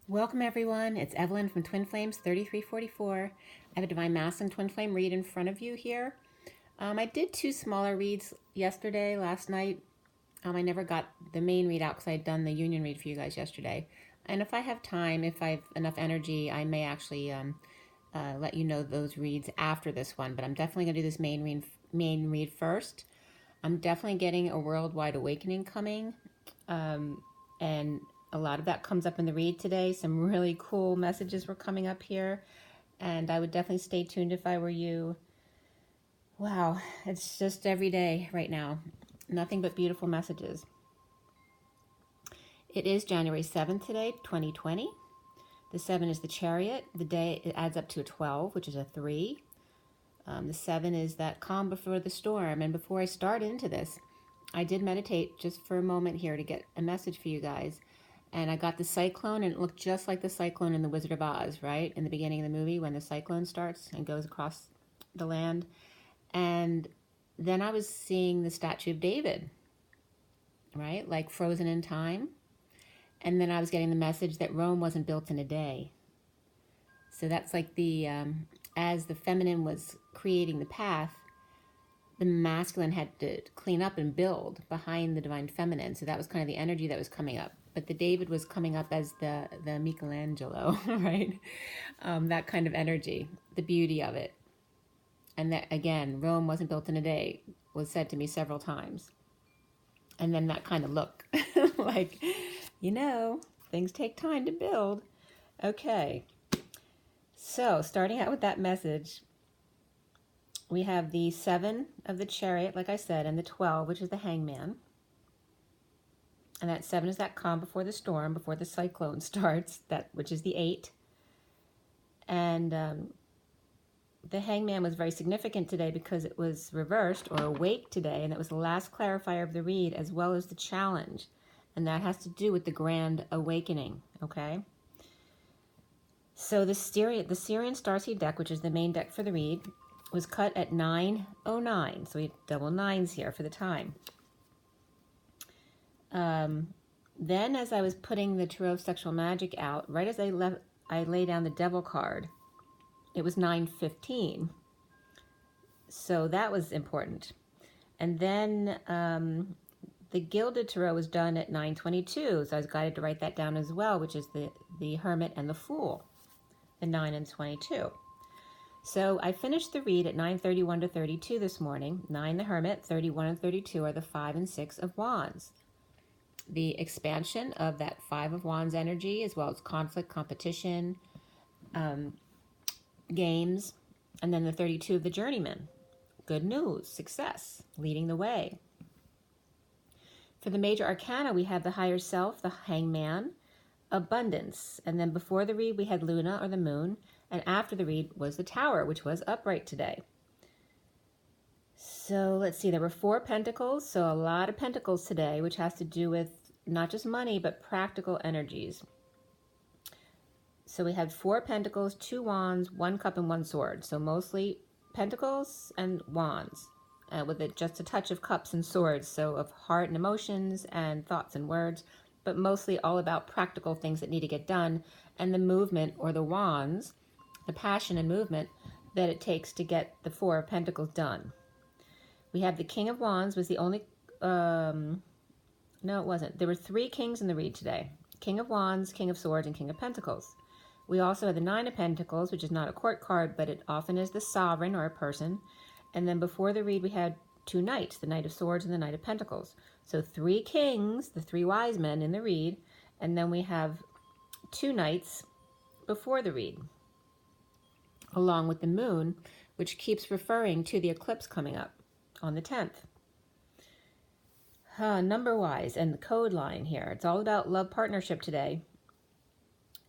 Welcome everyone, it's Evelyn from Twin Flames 3344. I have a Divine Masculine Twin Flame read in front of you here. I did two smaller reads yesterday, last night. I never got the main read out because I had done the union read for you guys yesterday. And if I have time, if I have enough energy, I may actually let you know those reads after this one. But I'm definitely going to do this main read first. I'm definitely getting a worldwide awakening coming. And a lot of that comes up in the read today. Some really cool messages were coming up here, and I would definitely stay tuned if I were you. Wow, it's just every day right now. Nothing but beautiful messages. It is January 7th today, 2020. The 7 is the Chariot. The day, it adds up to a 12, which is a 3. The 7 is that calm before the storm. And before I start into this, I did meditate just for a moment here to get a message for you guys. And I got the cyclone, and it looked just like the cyclone in The Wizard of Oz, right? In the beginning of the movie when the cyclone starts and goes across the land. And then I was seeing the statue of David, right? Like frozen in time. And then I was getting the message that Rome wasn't built in a day. So that's like the, as the feminine was creating the path, the masculine had to clean up and build behind the divine feminine. So that was kind of the energy that was coming up. But the David was coming up as the Michelangelo, right? That kind of energy, the beauty of it. And that, again, Rome wasn't built in a day, was said to me several times. And then that kind of look, like, things take time to build. Okay. So starting out with that message, we have the 7 of the Chariot, like I said, and the 12, which is the Hangman. And that 7 is that calm before the storm, before the cyclone starts, which is the 8. And the Hangman was very significant today because it was reversed or awake today, and it was the last clarifier of the read as well as the challenge. And that has to do with the grand awakening, okay? So the SIRIAN Starseed deck, which is the main deck for the read, was cut at 9:09. So we had double 9s here for the time. Then as I was putting the Tarot of Sexual Magic out, right as I lay down the Devil card, it was 9:15. So that was important. And then the Gilded Tarot was done at 9:22. So I was guided to write that down as well, which is the Hermit and the Fool, the 9 and 22. So I finished the read at 9:31 to 32 this morning. 9 the Hermit, 31 and 32 are the 5 and 6 of Wands. The expansion of that 5 of Wands energy, as well as conflict, competition, games, and then the 32 of the Journeyman. Good news, success, leading the way. For the major arcana, we have the Higher Self, the Hangman, abundance. And then before the read, we had Luna, or the Moon. And after the read was the Tower, which was upright today. So let's see, there were 4 pentacles, so a lot of pentacles today, which has to do with not just money, but practical energies. So we had 4 pentacles, 2 wands, 1 cup, and 1 sword. So mostly pentacles and wands, with just a touch of cups and swords, so of heart and emotions and thoughts and words, but mostly all about practical things that need to get done, and the movement, or the wands, the passion and movement that it takes to get the 4 of pentacles done. We have the King of Wands was the only, no it wasn't. There were 3 kings in the read today. King of Wands, King of Swords, and King of Pentacles. We also had the 9 of Pentacles, which is not a court card, but it often is the sovereign or a person. And then before the read, we had 2 knights, the Knight of Swords and the Knight of Pentacles. So 3 kings, the 3 wise men in the read, and then we have 2 knights before the read, along with the Moon, which keeps referring to the eclipse coming up on the 10th. Number-wise, and the code line here. It's all about love partnership today.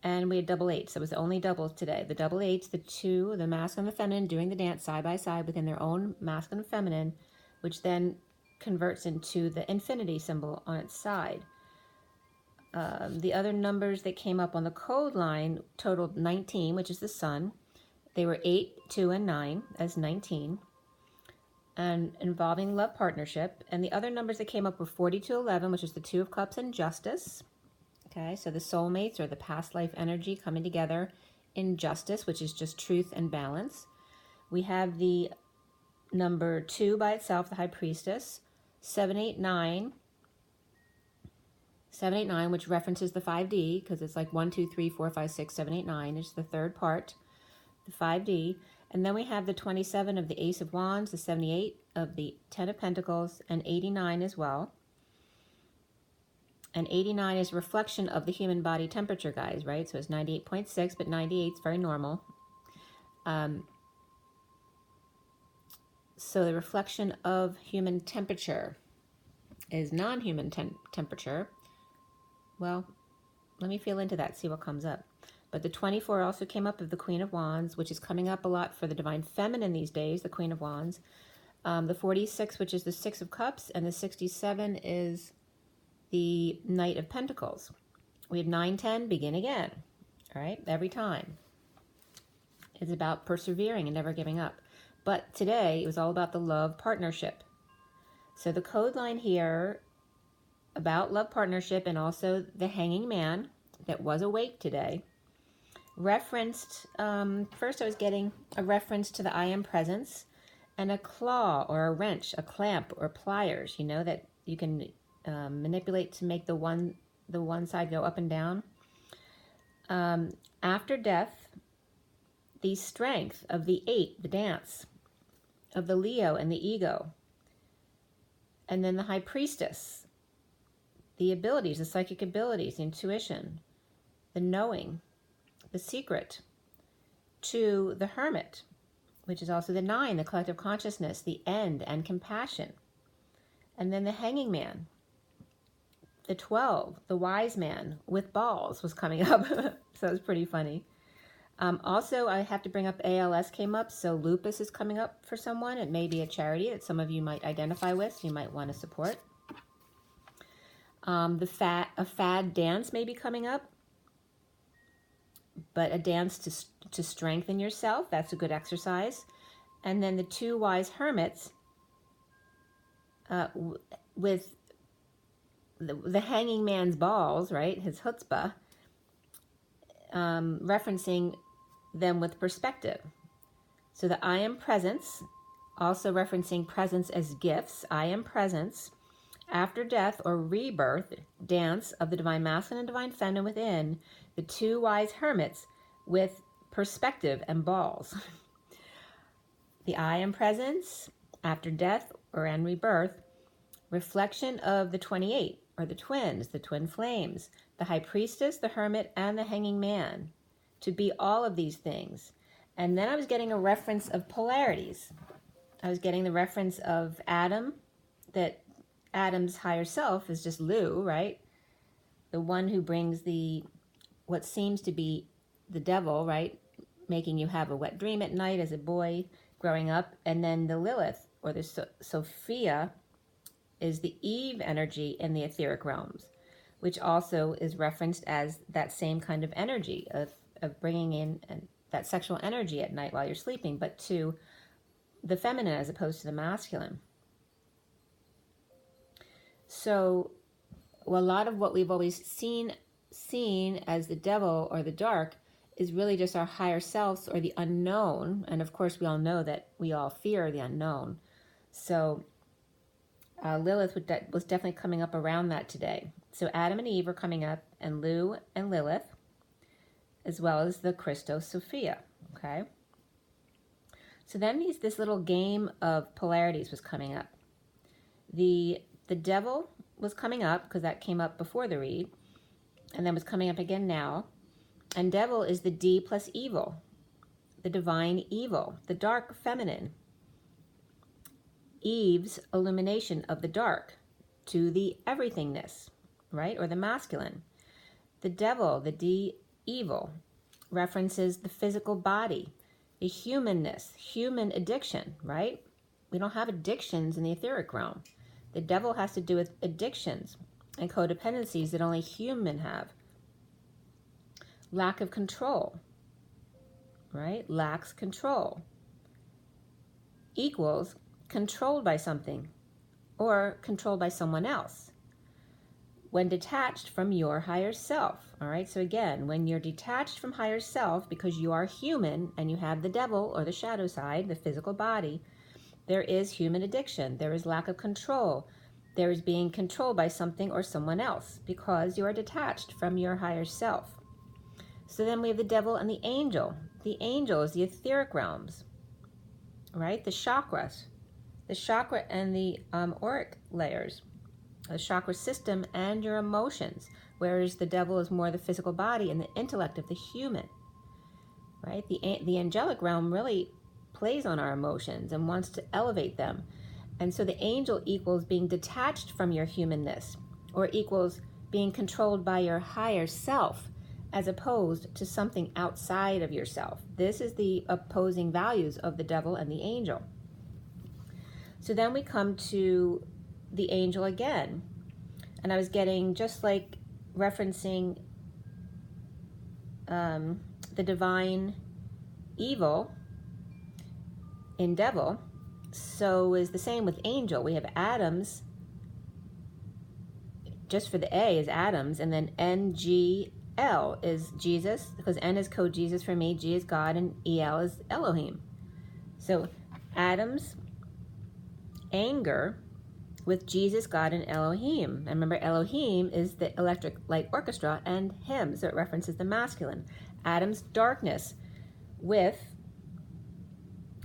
And we had double 8s. So it was only doubles today. The double 8s, the 2, the masculine and the feminine, doing the dance side by side within their own masculine and feminine, which then converts into the infinity symbol on its side. The other numbers that came up on the code line totaled 19, which is the sun. They were 8, 2, and 9 as 19. And involving love partnership. And the other numbers that came up were 42, 11, which is the 2 of Cups and Justice. Okay, so the soulmates or the past life energy coming together in justice, which is just truth and balance. We have the number 2 by itself, the High Priestess, 789, 789, which references the 5D, because it's like 1, 2, 3, 4, 5, 6, 7, 8, 9. It's the third part, the 5D. And then we have the 27 of the Ace of Wands, the 78 of the 10 of Pentacles, and 89 as well. And 89 is a reflection of the human body temperature, guys, right? So it's 98.6, but 98 is very normal. So the reflection of human temperature is non-human temperature. Well, let me feel into that, see what comes up. But the 24 also came up of the Queen of Wands, which is coming up a lot for the Divine Feminine these days, the Queen of Wands. The 46, which is the 6 of Cups, and the 67 is the Knight of Pentacles. We have 9, 10, begin again, all right, every time. It's about persevering and never giving up. But today, it was all about the love partnership. So the code line here about love partnership and also the Hanging Man that was awake today referenced, first I was getting a reference to the I Am Presence and a claw or a wrench, a clamp or pliers, you know, that you can manipulate to make the one side go up and down. After death, the strength of the 8, the dance, of the Leo and the ego. And then the High Priestess, the abilities, the psychic abilities, the intuition, the knowing, the secret. To the Hermit, which is also the 9, the collective consciousness, the end and compassion. And then the Hanging Man, the 12, the Wise Man with balls was coming up. So it was pretty funny. Also, I have to bring up ALS came up, so lupus is coming up for someone. It may be a charity that some of you might identify with, so you might want to support. A fad dance may be coming up, but a dance to strengthen yourself, that's a good exercise. And then the 2 wise hermits with the Hanging Man's balls, right, his chutzpah, referencing them with perspective. So the I Am Presence, also referencing presence as gifts, I Am Presence, after death or rebirth, dance of the Divine Masculine and Divine Feminine within, the 2 wise hermits with perspective and balls. The I Am Presence, after death or and rebirth, reflection of the 28, or the twins, the twin flames, the High Priestess, the Hermit, and the Hanging Man, to be all of these things. And then I was getting a reference of polarities. I was getting the reference of Adam, that Adam's higher self is just Lu, right? The one who brings what seems to be the devil, right? Making you have a wet dream at night as a boy growing up. And then the Lilith, or the Sophia, is the Eve energy in the etheric realms, which also is referenced as that same kind of energy of bringing in that sexual energy at night while you're sleeping, but to the feminine as opposed to the masculine. So a lot of what we've always seen as the devil or the dark is really just our higher selves or the unknown. And of course, we all know that we all fear the unknown. So Lilith was definitely coming up around that today. So Adam and Eve are coming up, and Lu and Lilith, as well as the Christos Sophia, okay? So then this little game of polarities was coming up. The devil was coming up, because that came up before the read, and then was coming up again now. And devil is the D plus evil, the divine evil, the dark feminine. Eve's illumination of the dark to the everythingness, right? Or the masculine. The devil, the D evil, references the physical body, the humanness, human addiction, right? We don't have addictions in the etheric realm. The devil has to do with addictions and codependencies that only human have. Lack of control, right? Lacks control. Equals controlled by something or controlled by someone else. when detached from your higher self. All right, so again, when you're detached from higher self because you are human and you have the devil or the shadow side, the physical body, there is human addiction. There is lack of control. There is being controlled by something or someone else because you are detached from your higher self. So then we have the devil and the angel. The angel is the etheric realms, right? The chakras. The chakra and the auric layers. The chakra system and your emotions, whereas the devil is more the physical body and the intellect of the human, right? The angelic realm really plays on our emotions and wants to elevate them. And so the angel equals being detached from your humanness, or equals being controlled by your higher self as opposed to something outside of yourself. This is the opposing values of the devil and the angel. So then we come to the angel again. And I was getting, just like referencing the divine evil in devil, so is the same with angel. We have atoms, just for the A is atoms, and then NGL is Jesus, because N is code Jesus for me, G is God, and EL is Elohim. So atoms, anger, with Jesus, God, and Elohim. And remember, Elohim is the electric light orchestra and him, so it references the masculine. Atoms, darkness, with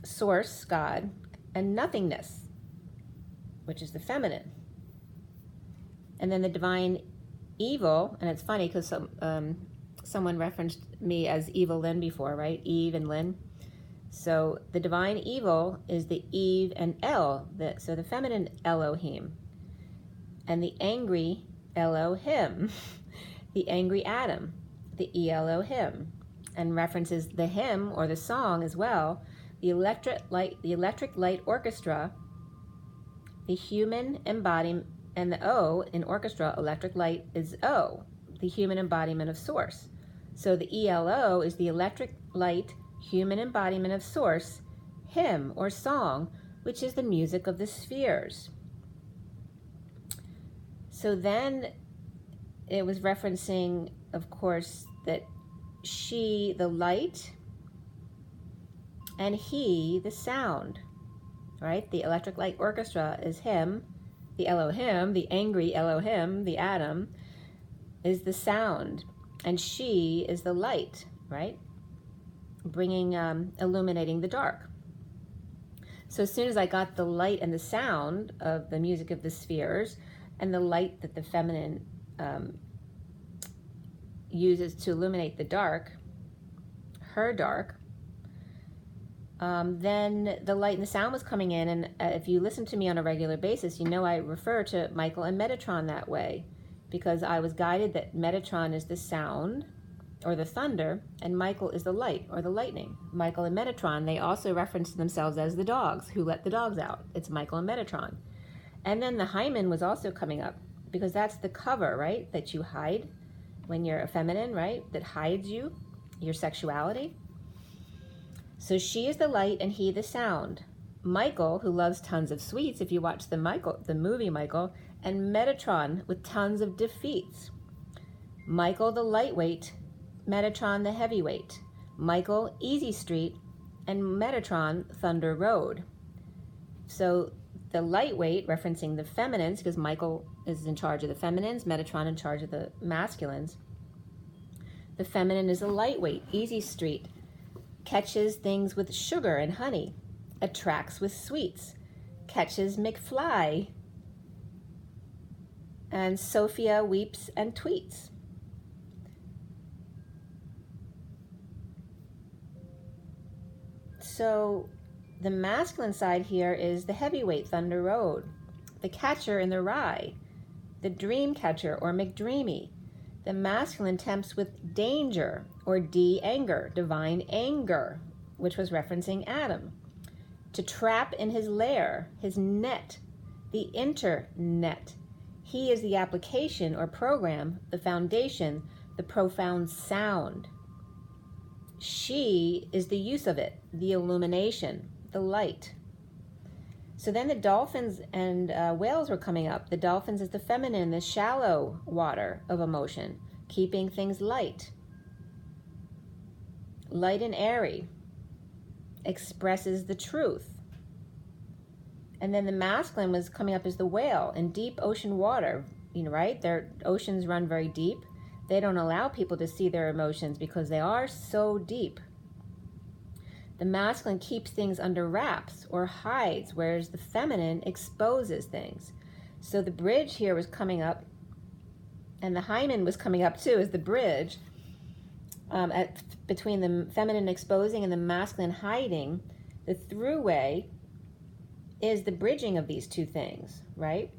source, God, and nothingness, which is the feminine. And then the divine evil, and it's funny because someone referenced me as Evelyn before, right? Eve and Lynn. So the divine evil is the Eve and El, so the feminine Elohim, and the angry Elohim, the angry Adam, the Elohim, and references the hymn or the song as well, the electric light orchestra, the human embodiment, and the O in orchestra, electric light, is O, the human embodiment of source. So the ELO is the electric light human embodiment of source, hymn or song, which is the music of the spheres. So then it was referencing, of course, that she, the light, and he, the sound, right? The electric light orchestra is him, the Elohim, the angry Elohim, the Adam, is the sound, and she is the light, right? Bringing, illuminating the dark. So as soon as I got the light and the sound of the music of the spheres and the light that the feminine uses to illuminate the dark, her dark, then the light and the sound was coming in. And if you listen to me on a regular basis, you know I refer to Michael and Metatron that way, because I was guided that Metatron is the sound or the thunder, and Michael is the light or the lightning. Michael and Metatron, they also reference themselves as the dogs who let the dogs out. It's Michael and Metatron. And then the hymen was also coming up, because that's the cover, right, that you hide when you're a feminine, right, that hides you, your sexuality. So she is the light and he the sound. Michael, who loves tons of sweets, if you watch the movie Michael, and Metatron with tons of defeats. Michael the lightweight, Metatron the heavyweight. Michael Easy Street, and Metatron Thunder Road. So the lightweight, referencing the feminines, because Michael is in charge of the feminines, Metatron in charge of the masculines. The feminine is a lightweight, Easy Street, catches things with sugar and honey, attracts with sweets, catches McFly, and Sophia weeps and tweets. So the masculine side here is the heavyweight Thunder Road, the catcher in the rye, the dream catcher or McDreamy. The masculine tempts with danger or anger, divine anger, which was referencing Adam. To trap in his lair, his net, the internet. He is the application or program, the foundation, the profound sound. She is the use of it, the illumination, the light. So then the dolphins and whales were coming up. The dolphins is the feminine, the shallow water of emotion, keeping things light. Light and airy, expresses the truth. And then the masculine was coming up as the whale in deep ocean water, right? Their oceans run very deep. They don't allow people to see their emotions because they are so deep. The masculine keeps things under wraps or hides, whereas the feminine exposes things. So the bridge here was coming up, and the hymen was coming up too as the bridge between the feminine exposing and the masculine hiding. The throughway is the bridging of these two things, right?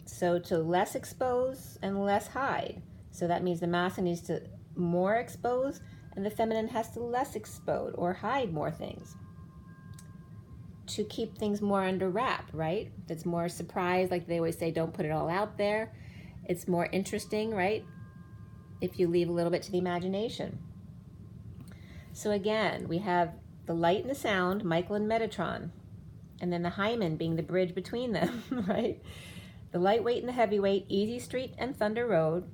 So to less expose and less hide. So that means the masculine needs to more expose, and the feminine has to less expose or hide more things to keep things more under wrap, right? That's more surprise, like they always say, don't put it all out there. It's more interesting, right? If you leave a little bit to the imagination. So again, we have the light and the sound, Michael and Metatron, and then the hymen being the bridge between them, right? The lightweight and the heavyweight, Easy Street and Thunder Road.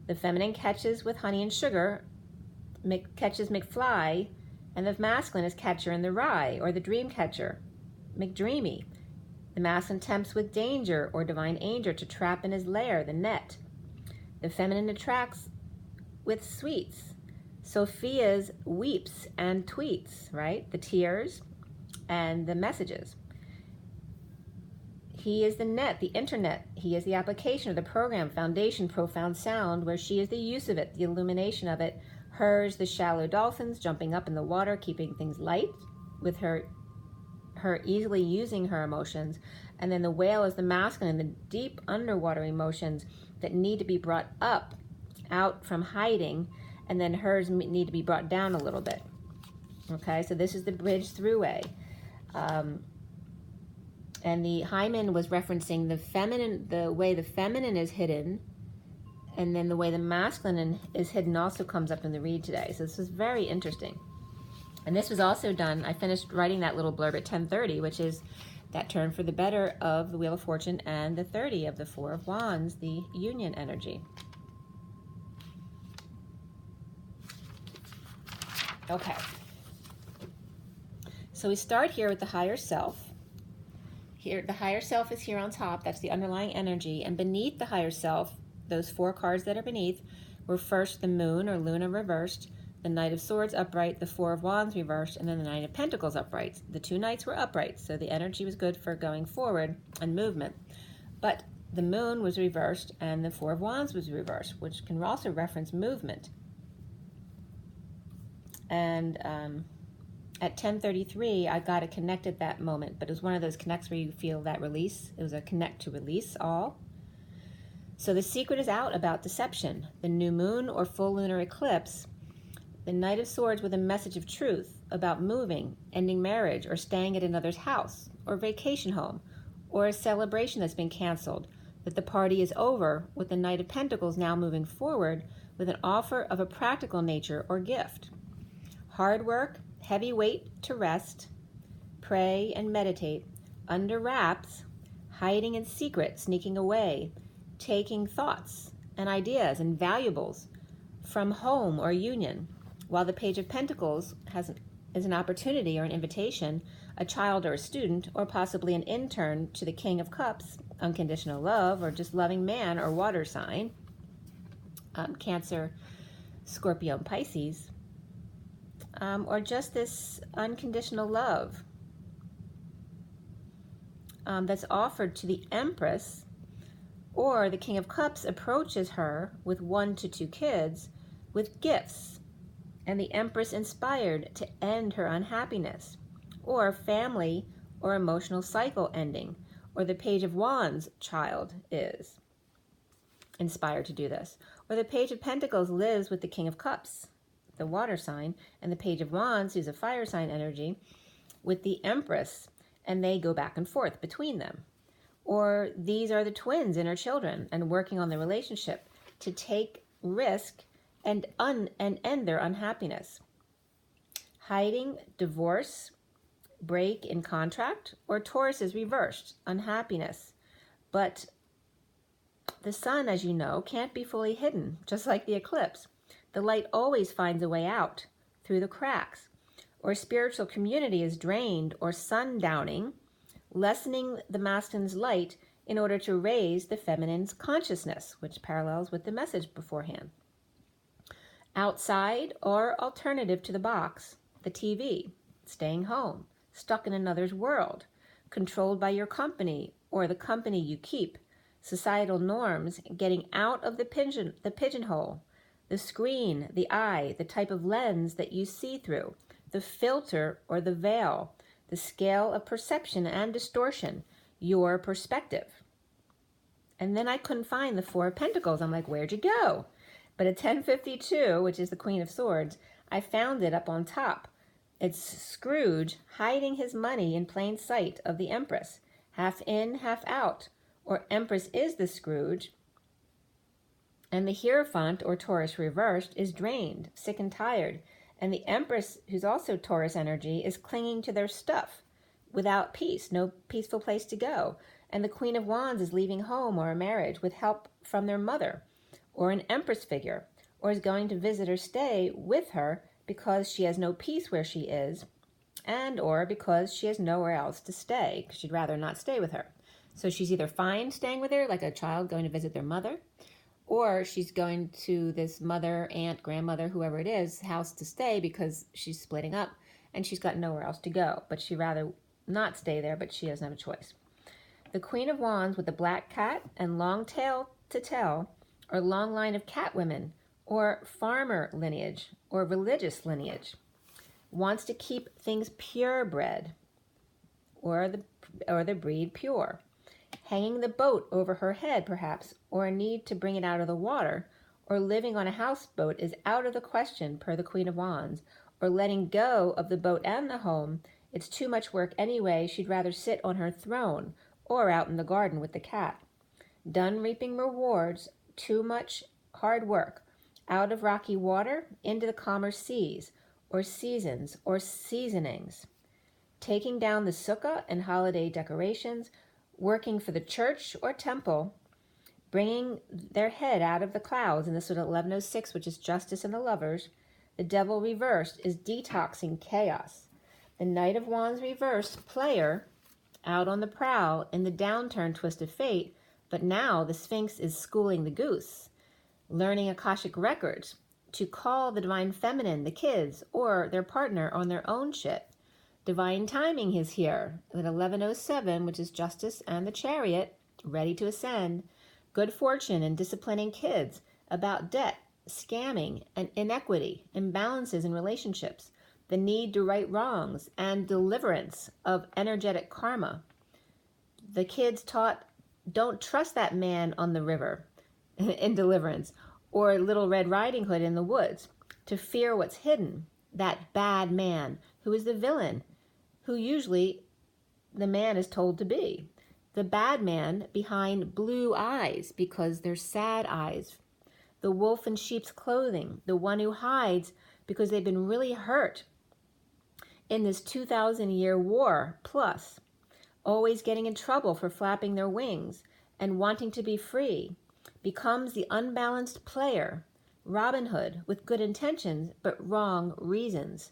The feminine catches with honey and sugar, catches McFly, and the masculine is catcher in the rye, or the dream catcher, McDreamy. The masculine tempts with danger or divine angel to trap in his lair, the net. The feminine attracts with sweets. Sophia's weeps and tweets, right? The tears and the messages. He is the net, the internet. He is the application of the program, foundation, profound sound, where she is the use of it, the illumination of it. Hers, the shallow dolphins jumping up in the water, keeping things light with her easily using her emotions. And then the whale is the masculine, the deep underwater emotions that need to be brought up, out from hiding, and then hers need to be brought down a little bit. Okay, so this is the bridge throughway. And the hymen was referencing the feminine, the way the feminine is hidden, and then the way the masculine is hidden also comes up in the read today. So this is very interesting. And this was also done, I finished writing that little blurb at 10:30, which is that turn for the better of the Wheel of Fortune and the 30 of the Four of Wands, the union energy. Okay. So we start here with the higher self. Here, the higher self is here on top. That's the underlying energy. And beneath the higher self, those four cards that are beneath, were first the moon or Luna reversed, the Knight of Swords upright, the Four of Wands reversed, and then the Knight of Pentacles upright. The two knights were upright, so the energy was good for going forward and movement. But the moon was reversed and the Four of Wands was reversed, which can also reference movement. And at 10:33, I got a connect at that moment, but it was one of those connects where you feel that release. It was a connect to release all. So the secret is out about deception. The new moon or full lunar eclipse, the Knight of Swords with a message of truth about moving, ending marriage, or staying at another's house, or vacation home, or a celebration that's been canceled, that the party is over, with the Knight of Pentacles now moving forward with an offer of a practical nature or gift. Hard work, heavy weight to rest, pray and meditate, under wraps, hiding in secret, sneaking away, taking thoughts and ideas and valuables from home or union, while the Page of Pentacles is an opportunity or an invitation, a child or a student, or possibly an intern to the King of Cups, unconditional love, or just loving man or water sign, Cancer, Scorpio, and Pisces, or just this unconditional love that's offered to the Empress, or the King of Cups approaches her with 1 to 2 kids with gifts, and the Empress inspired to end her unhappiness, or family or emotional cycle ending, or the Page of Wands child is inspired to do this, or the Page of Pentacles lives with the King of Cups, the water sign, and the Page of Wands, who's a fire sign energy, with the Empress, and they go back and forth between them. Or these are the twins, inner children, and working on the relationship to take risk and end their unhappiness. Hiding, divorce, break in contract, or Taurus is reversed, unhappiness. But the sun, as you know, can't be fully hidden, just like the eclipse. The light always finds a way out through the cracks. Or spiritual community is drained or sundowning, lessening the masculine's light in order to raise the feminine's consciousness, which parallels with the message beforehand. Outside or alternative to the box, the TV, staying home, stuck in another's world, controlled by your company or the company you keep, societal norms, getting out of the pigeonhole, the screen, the eye, the type of lens that you see through, the filter or the veil, the scale of perception and distortion, your perspective. And then I couldn't find the Four of Pentacles. I'm like, where'd you go? But at 1052, which is the Queen of Swords, I found it up on top. It's Scrooge hiding his money in plain sight of the Empress, half in, half out, or Empress is the Scrooge. And the Hierophant, or Taurus reversed, is drained, sick and tired. And the Empress, who's also Taurus energy, is clinging to their stuff without peace, no peaceful place to go. And the Queen of Wands is leaving home or a marriage with help from their mother or an Empress figure, or is going to visit or stay with her because she has no peace where she is, and or because she has nowhere else to stay, because she'd rather not stay with her. So she's either fine staying with her, like a child going to visit their mother, or she's going to this mother, aunt, grandmother, whoever it is, house to stay because she's splitting up and she's got nowhere else to go. But she'd rather not stay there, but she doesn't have a choice. The Queen of Wands with the black cat and long tail to tell, or long line of cat women, or farmer lineage, or religious lineage, wants to keep things purebred, or the breed pure. Hanging the boat over her head, perhaps, or a need to bring it out of the water, or living on a houseboat is out of the question per the Queen of Wands, or letting go of the boat and the home. It's too much work anyway. She'd rather sit on her throne or out in the garden with the cat. Done reaping rewards, too much hard work. Out of rocky water, into the calmer seas, or seasons, or seasonings. Taking down the sukkah and holiday decorations, working for the church or temple, bringing their head out of the clouds. And this was 1106, which is justice in the lovers. The devil reversed is detoxing chaos. The Knight of Wands reversed, player, out on the prowl in the downturn twist of fate, but now the Sphinx is schooling the goose, learning Akashic records to call the divine feminine, the kids, or their partner on their own shit. Divine timing is here at 1107, which is justice and the chariot, ready to ascend. Good fortune in disciplining kids about debt, scamming, and inequity, imbalances in relationships, the need to right wrongs, and deliverance of energetic karma. The kids taught, don't trust that man on the river in deliverance, or Little Red Riding Hood in the woods, to fear what's hidden, that bad man who is the villain, who usually the man is told to be. The bad man behind blue eyes because they're sad eyes. The wolf in sheep's clothing, the one who hides because they've been really hurt in this 2,000-year war plus, always getting in trouble for flapping their wings and wanting to be free, becomes the unbalanced player, Robin Hood, with good intentions but wrong reasons.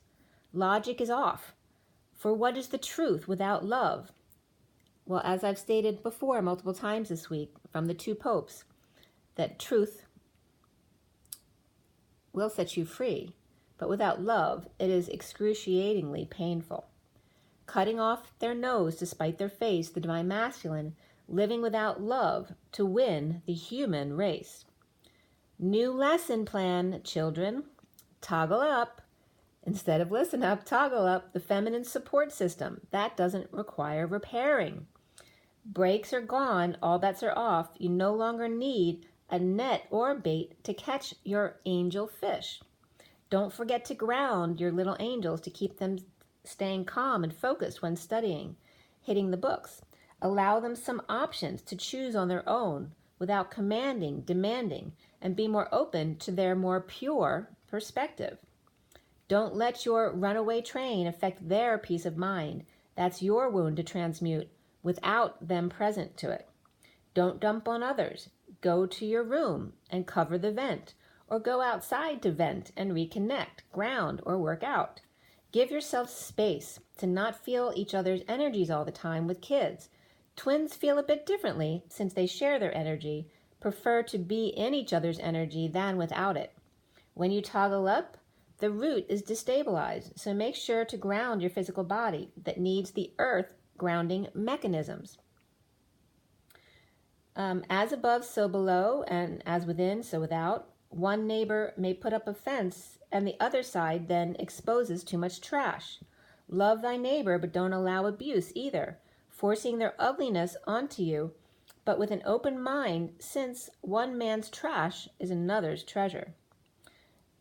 Logic is off. For what is the truth without love? Well, as I've stated before multiple times this week from the two popes, that truth will set you free, but without love, it is excruciatingly painful. Cutting off their nose to spite their face, the divine masculine, living without love to win the human race. New lesson plan, children. Toggle up. Instead of listen up, toggle up the feminine support system. That doesn't require repairing. Brakes are gone, all bets are off. You no longer need a net or bait to catch your angel fish. Don't forget to ground your little angels to keep them staying calm and focused when studying, hitting the books. Allow them some options to choose on their own without commanding, demanding, and be more open to their more pure perspective. Don't let your runaway train affect their peace of mind. That's your wound to transmute without them present to it. Don't dump on others. Go to your room and cover the vent, or go outside to vent and reconnect, ground, or work out. Give yourself space to not feel each other's energies all the time with kids. Twins feel a bit differently since they share their energy, prefer to be in each other's energy than without it. When you toggle up, the root is destabilized, so make sure to ground your physical body that needs the earth grounding mechanisms. As above, so below, and as within, so without. One neighbor may put up a fence, and the other side then exposes too much trash. Love thy neighbor, but don't allow abuse either, forcing their ugliness onto you, but with an open mind, since one man's trash is another's treasure.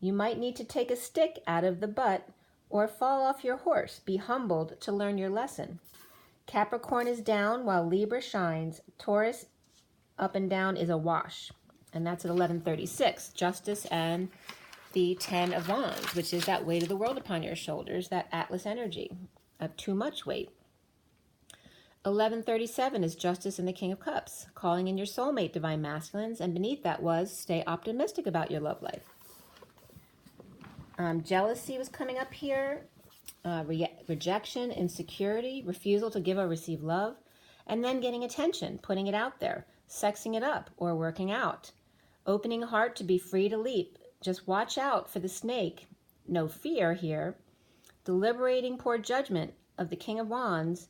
You might need to take a stick out of the butt or fall off your horse. Be humbled to learn your lesson. Capricorn is down while Libra shines. Taurus up and down is a wash. And that's at 11:36. Justice and the 10 of Wands, which is that weight of the world upon your shoulders, that Atlas energy of too much weight. 11:37 is Justice and the King of Cups, calling in your soulmate, divine masculines, and beneath that was stay optimistic about your love life. Jealousy was coming up here, rejection, insecurity, refusal to give or receive love, and then getting attention, putting it out there, sexing it up or working out. Opening heart to be free to leap. Just watch out for the snake. No fear here. Deliberating poor judgment of the King of Wands,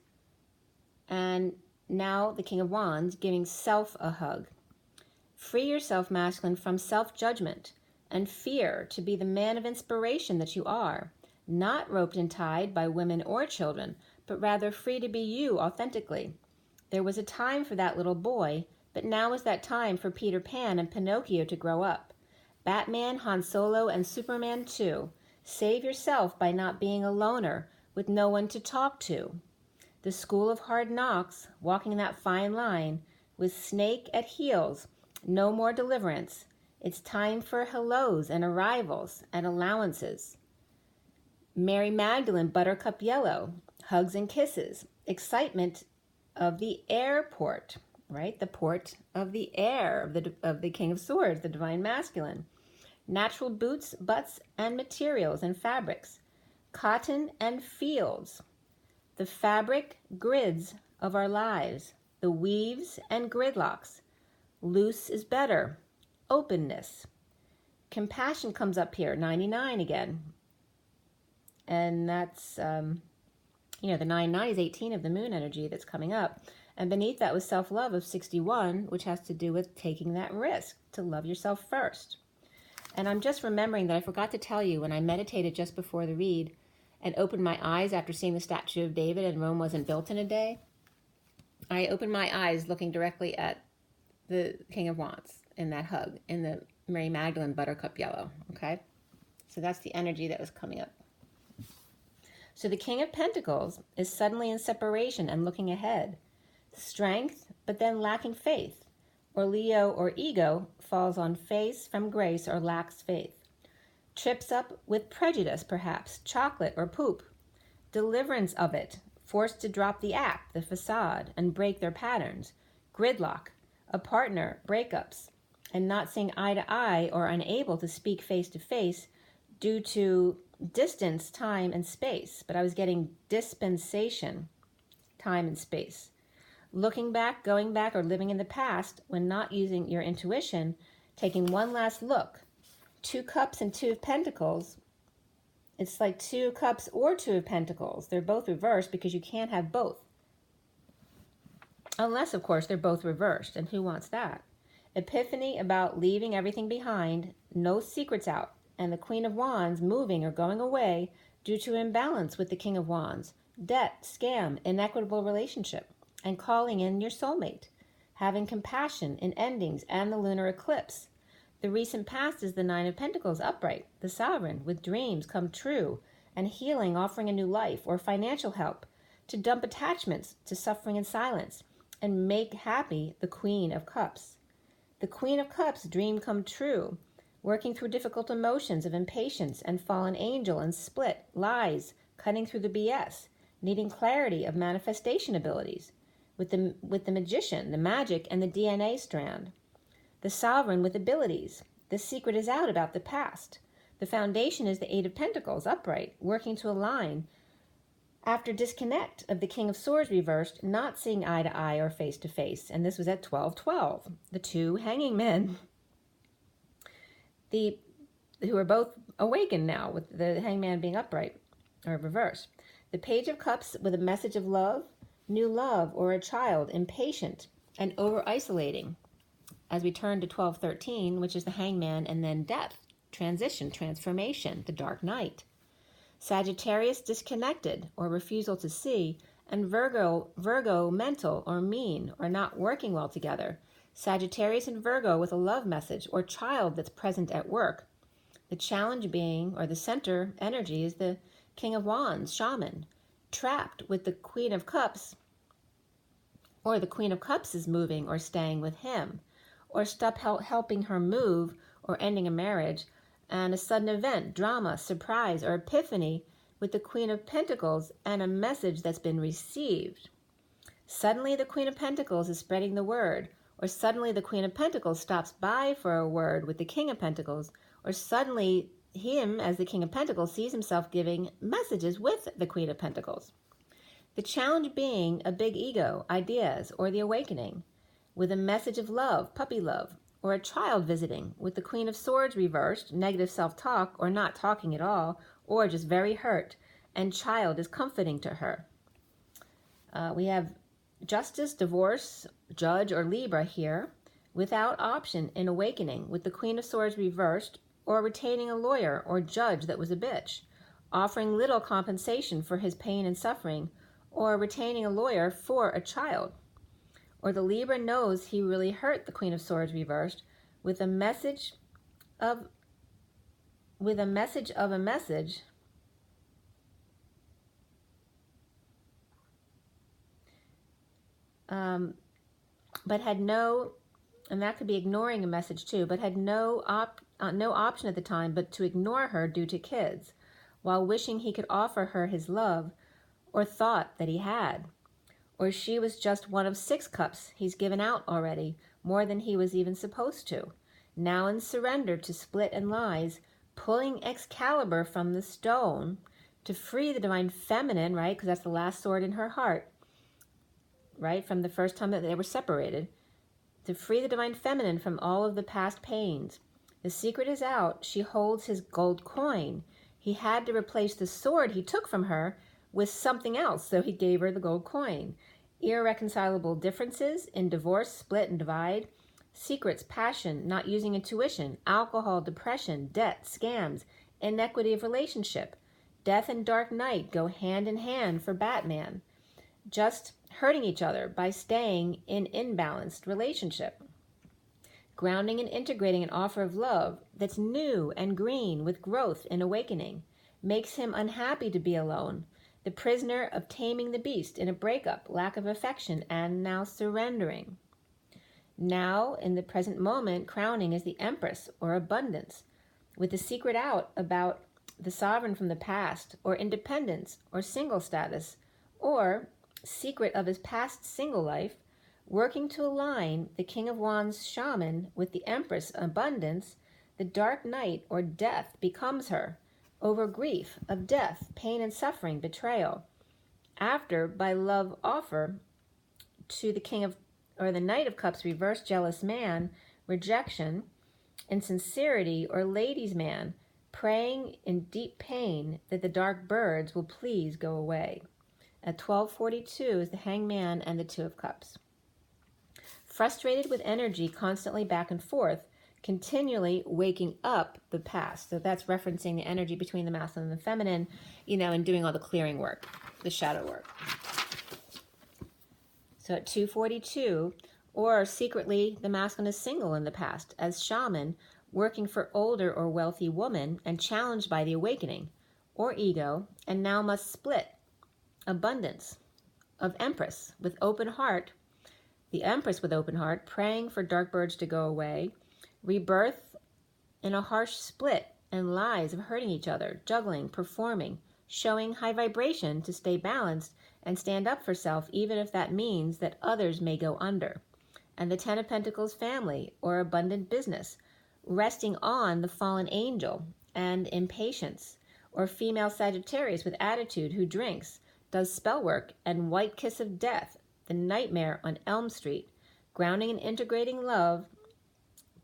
and now the King of Wands giving self a hug. Free yourself, masculine, from self-judgment and fear to be the man of inspiration that you are, not roped and tied by women or children, but rather free to be you authentically. There was a time for that little boy, but now is that time for Peter Pan and Pinocchio to grow up. Batman, Han Solo, and Superman too. Save yourself by not being a loner with no one to talk to. The school of hard knocks, walking that fine line, with snake at heels, no more deliverance. It's time for hellos and arrivals and allowances. Mary Magdalene, buttercup yellow, hugs and kisses, excitement of the airport, right? The port of the air, of the King of Swords, the divine masculine. Natural boots, butts, and materials and fabrics. Cotton and fields. The fabric grids of our lives. The weaves and gridlocks. Loose is better. Openness. Compassion comes up here, 99 again. And that's, the 99 is 18 of the moon energy that's coming up. And beneath that was self-love of 61, which has to do with taking that risk to love yourself first. And I'm just remembering that I forgot to tell you when I meditated just before the read and opened my eyes after seeing the statue of David and Rome wasn't built in a day. I opened my eyes looking directly at the King of Wands in that hug, in the Mary Magdalene buttercup yellow, okay? So that's the energy that was coming up. So the King of Pentacles is suddenly in separation and looking ahead. Strength, but then lacking faith. Or Leo or ego falls on face from grace or lacks faith. Trips up with prejudice, perhaps, chocolate or poop. Deliverance of it, forced to drop the act, the facade, and break their patterns. Gridlock, a partner, breakups, and not seeing eye to eye or unable to speak face to face due to distance, time, and space. But I was getting dispensation, time and space. Looking back, going back, or living in the past when not using your intuition, taking one last look. 2 cups and 2 of pentacles. It's like 2 cups or 2 of pentacles. They're both reversed because you can't have both. Unless, of course, they're both reversed. And who wants that? Epiphany about leaving everything behind. No secrets out. And the Queen of Wands moving or going away due to imbalance with the King of Wands. Debt, scam, inequitable relationship. And calling in your soulmate, having compassion in endings and the lunar eclipse. The recent past is the 9 of Pentacles upright, the sovereign, with dreams come true, and healing, offering a new life, or financial help, to dump attachments to suffering and silence, and make happy the Queen of Cups. The Queen of Cups, dream come true, working through difficult emotions of impatience and fallen angel and split, lies, cutting through the BS, needing clarity of manifestation abilities, with the magician, the magic, and the DNA strand. The sovereign with abilities. The secret is out about the past. The foundation is the Eight of Pentacles, upright, working to align. After disconnect of the King of Swords reversed, not seeing eye to eye or face to face. And this was at 12-12. The two hanging men, who are both awakened now, with the hangman being upright or reversed. The Page of Cups with a message of love, new love, or a child, impatient and over-isolating. As we turn to 12-13, which is the hangman, and then death, transition, transformation, the dark night. Sagittarius, disconnected or refusal to see, and Virgo, mental or mean or not working well together. Sagittarius and Virgo with a love message or child that's present at work. The challenge being, or the center energy, is the King of Wands, shaman, trapped with the Queen of Cups, or the Queen of Cups is moving or staying with him, or stop helping her move or ending a marriage, and a sudden event, drama, surprise, or epiphany with the Queen of Pentacles and a message that's been received. Suddenly the Queen of Pentacles is spreading the word, or suddenly the Queen of Pentacles stops by for a word with the King of Pentacles, or suddenly him, as the King of Pentacles, sees himself giving messages with the Queen of Pentacles. The challenge being a big ego, ideas, or the awakening, with a message of love, puppy love, or a child visiting, with the Queen of Swords reversed, negative self-talk, or not talking at all, or just very hurt, and child is comforting to her. We have Justice, divorce, Judge, or Libra here, without option in awakening, with the Queen of Swords reversed, or retaining a lawyer or judge that was a bitch, offering little compensation for his pain and suffering, or retaining a lawyer for a child. Or the Libra knows he really hurt the Queen of Swords reversed, with a message of a message, but had no, and that could be ignoring a message too, but had no option at the time but to ignore her due to kids, while wishing he could offer her his love, or thought that he had. Or she was just one of 6 cups he's given out already, more than he was even supposed to. Now in surrender to split and lies, pulling Excalibur from the stone to free the divine feminine, right? Because that's the last sword in her heart, right? From the first time that they were separated. To free the divine feminine from all of the past pains. The secret is out. She holds his gold coin. He had to replace the sword he took from her with something else, so he gave her the gold coin. Irreconcilable differences in divorce, split, and divide. Secrets, passion, not using intuition, alcohol, depression, debt, scams, inequity of relationship. Death and dark night go hand in hand for Batman. Just hurting each other by staying in imbalanced relationship. Grounding and integrating an offer of love that's new and green with growth and awakening. Makes him unhappy to be alone. The prisoner of taming the beast in a breakup, lack of affection, and now surrendering. Now, in the present moment, crowning is the Empress, or abundance, with the secret out about the sovereign from the past, or independence, or single status, or secret of his past single life, working to align the King of Wands shaman with the Empress, abundance. The dark night, or death, becomes her, over grief of death, pain and suffering, betrayal. After, by love offer to the King of, or the Knight of Cups, reverse jealous man, rejection, insincerity, or ladies' man, praying in deep pain that the dark birds will please go away. At 12:42 is the hangman and the 2 of Cups. Frustrated with energy constantly back and forth, continually waking up the past. So that's referencing the energy between the masculine and the feminine, and doing all the clearing work, the shadow work. So at 2:42, or secretly the masculine is single in the past as shaman, working for older or wealthy woman and challenged by the awakening or ego, and now must split. Abundance of Empress with open heart, the Empress with open heart, praying for dark birds to go away. Rebirth in a harsh split and lies of hurting each other, juggling, performing, showing high vibration to stay balanced and stand up for self, even if that means that others may go under. And the Ten of Pentacles family, or abundant business, resting on the fallen angel and impatience, or female Sagittarius with attitude who drinks, does spell work, and white kiss of death, the nightmare on Elm Street, grounding and integrating love,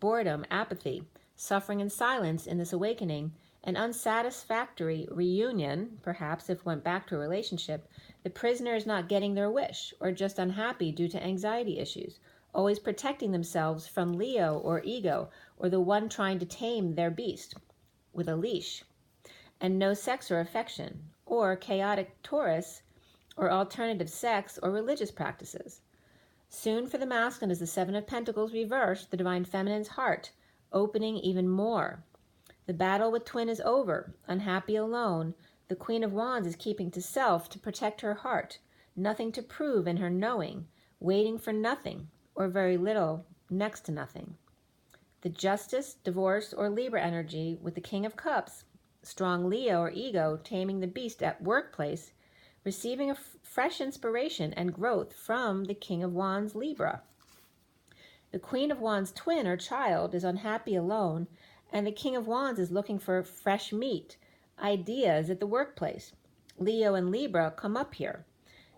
boredom, apathy, suffering and silence in this awakening, an unsatisfactory reunion, perhaps if went back to a relationship, the prisoner is not getting their wish, or just unhappy due to anxiety issues, always protecting themselves from Leo or ego, or the one trying to tame their beast with a leash, and no sex or affection, or chaotic Taurus, or alternative sex or religious practices. Soon for the masculine is the Seven of Pentacles reversed, the divine feminine's heart, opening even more. The battle with twin is over, unhappy alone. The Queen of Wands is keeping to self to protect her heart, nothing to prove in her knowing, waiting for nothing, or very little, next to nothing. The Justice, Divorce, or Libra energy with the King of Cups, strong Leo or ego taming the beast at workplace, receiving a fresh inspiration and growth from the King of Wands, Libra. The Queen of Wands twin or child is unhappy alone, and the King of Wands is looking for fresh meat, ideas at the workplace. Leo and Libra come up here.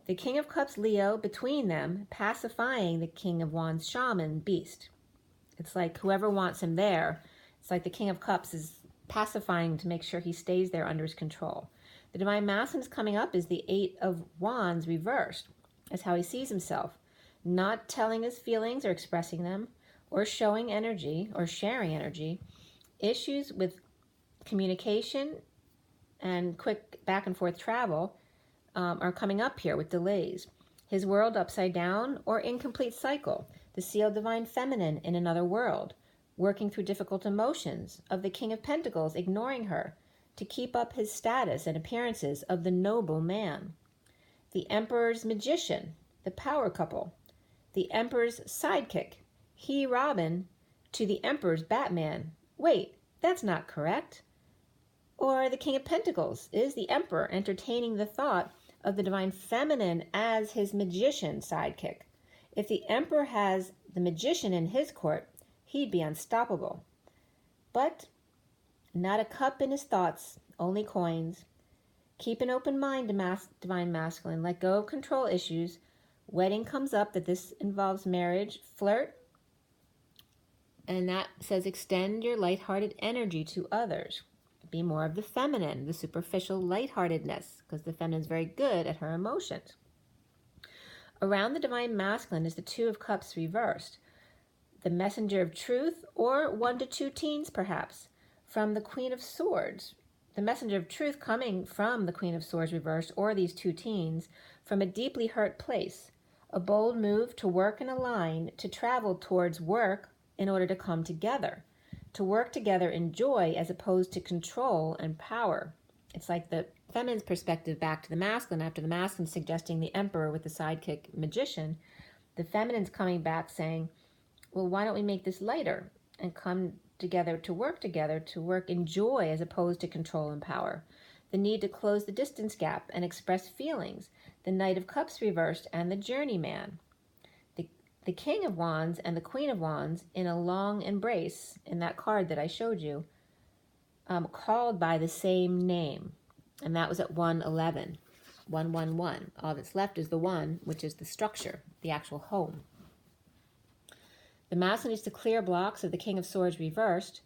The King of Cups, Leo, between them, pacifying the King of Wands shaman beast. It's like whoever wants him there, it's like the King of Cups is pacifying to make sure he stays there under his control. The divine masculine is coming up is the Eight of Wands reversed, as how he sees himself, not telling his feelings or expressing them, or showing energy or sharing energy. Issues with communication and quick back and forth travel are coming up here with delays. His world upside down or incomplete cycle. The sealed divine feminine in another world, working through difficult emotions of the King of Pentacles, ignoring her to keep up his status and appearances of the noble man. The Emperor's magician, the power couple. The Emperor's sidekick, he Robin to the Emperor's Batman. Wait, that's not correct. Or the King of Pentacles is the Emperor entertaining the thought of the divine feminine as his magician sidekick. If the Emperor has the magician in his court, he'd be unstoppable. But not a cup in his thoughts, only coins. Keep an open mind to divine masculine. Let go of control issues. Wedding comes up that this involves marriage, flirt, and that says extend your lighthearted energy to others. Be more of the feminine, the superficial lightheartedness, because the feminine is very good at her emotions. Around the divine masculine is the Two of Cups reversed, the messenger of truth, or 1 to 2 teens perhaps, from the Queen of Swords. The messenger of truth coming from the Queen of Swords reversed, or these 2 teens, from a deeply hurt place. A bold move to work and align, to travel towards work in order to come together. To work together in joy as opposed to control and power. It's like the feminine's perspective back to the masculine, after the masculine suggesting the Emperor with the sidekick magician. The feminine's coming back saying, well, why don't we make this lighter and come together to work in joy as opposed to control and power. The need to close the distance gap and express feelings. The Knight of Cups reversed and the Journeyman. The King of Wands and the Queen of Wands in a long embrace in that card that I showed you, called by the same name. And that was at 111, 111. All that's left is the 1, which is the structure, the actual home. The masculine needs to clear blocks of the King of Swords reversed,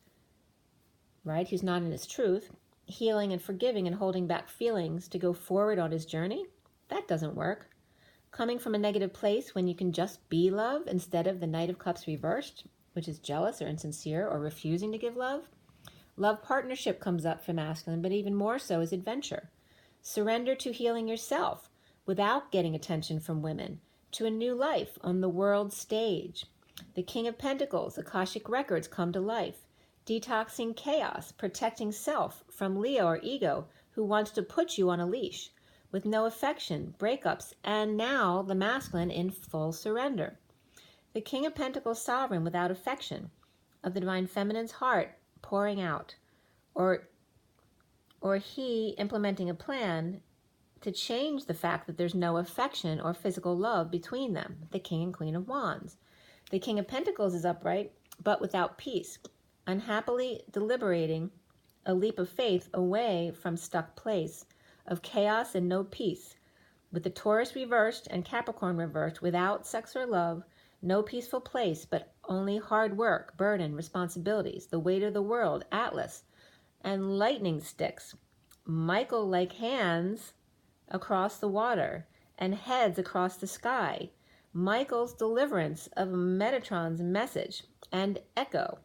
right? He's not in his truth. Healing and forgiving and holding back feelings to go forward on his journey. That doesn't work. Coming from a negative place when you can just be love instead of the Knight of Cups reversed, which is jealous or insincere or refusing to give love. Love partnership comes up for masculine, but even more so is adventure. Surrender to healing yourself without getting attention from women, to a new life on the world stage. The King of Pentacles, Akashic records come to life. Detoxing chaos, protecting self from Leo or ego who wants to put you on a leash. With no affection, breakups, and now the masculine in full surrender. The King of Pentacles sovereign without affection, of the divine feminine's heart pouring out, or or he implementing a plan to change the fact that there's no affection or physical love between them, the King and Queen of Wands. The King of Pentacles is upright, but without peace, unhappily deliberating a leap of faith away from stuck place of chaos and no peace, with the Taurus reversed and Capricorn reversed, without sex or love, no peaceful place, but only hard work, burden, responsibilities, the weight of the world, Atlas, and lightning sticks, Michael like hands across the water and heads across the sky, Michael's deliverance of Metatron's message and echo,